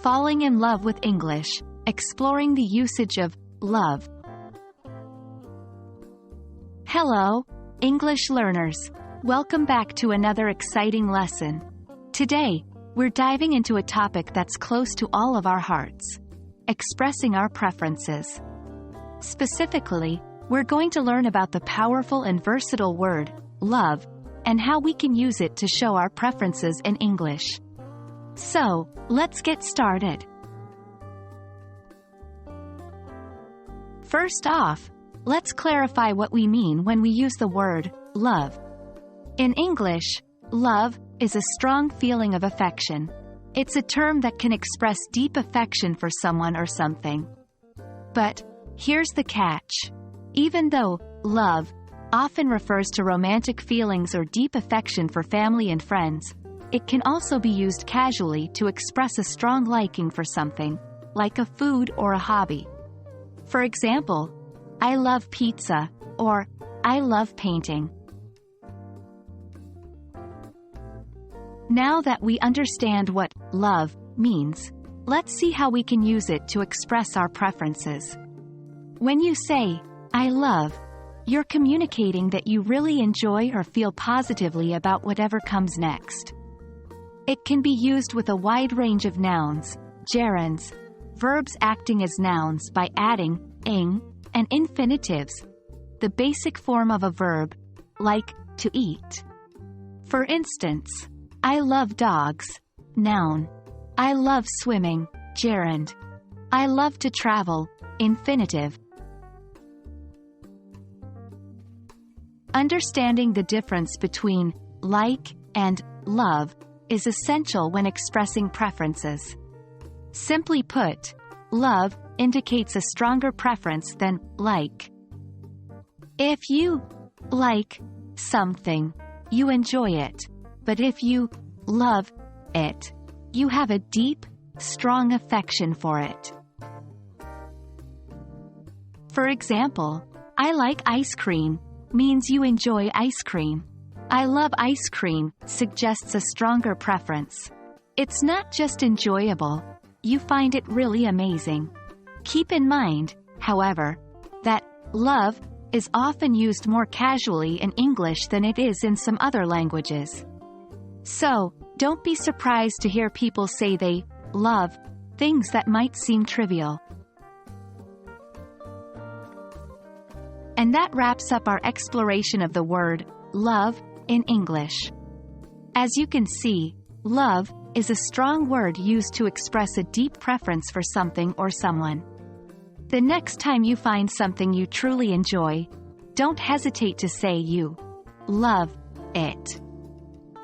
Falling in love with English, exploring the usage of love. Hello, English learners. Welcome back to another exciting lesson. Today, we're diving into a topic that's close to all of our hearts: expressing our preferences. Specifically, we're going to learn about the powerful and versatile word, love, and how we can use it to show our preferences in English. So, let's get started. First off, let's clarify what we mean when we use the word love. In English, love is a strong feeling of affection. It's a term that can express deep affection for someone or something. But here's the catch. Even though love often refers to romantic feelings or deep affection for family and friends, it can also be used casually to express a strong liking for something, like a food or a hobby. For example, I love pizza, or I love painting. Now that we understand what love means, let's see how we can use it to express our preferences. When you say, I love, you're communicating that you really enjoy or feel positively about whatever comes next. It can be used with a wide range of nouns, gerunds, verbs acting as nouns by adding ing, and infinitives, the basic form of a verb, like to eat. For instance, I love dogs, noun. I love swimming, gerund. I love to travel, infinitive. Understanding the difference between like and love is essential when expressing preferences. Simply put, love indicates a stronger preference than like. If you like something, you enjoy it. But if you love it, you have a deep, strong affection for it. For example, I like ice cream means you enjoy ice cream. I love ice cream suggests a stronger preference. It's not just enjoyable, you find it really amazing. Keep in mind, however, that love is often used more casually in English than it is in some other languages. So, don't be surprised to hear people say they love things that might seem trivial. And that wraps up our exploration of the word love in English. As you can see, love is a strong word used to express a deep preference for something or someone. The next time you find something you truly enjoy, don't hesitate to say you love it.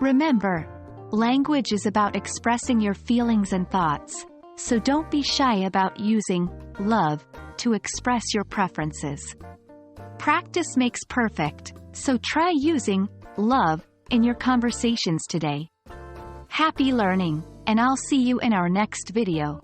Remember, language is about expressing your feelings and thoughts, so don't be shy about using love to express your preferences. Practice makes perfect, so try using love in your conversations today. Happy learning, and I'll see you in our next video.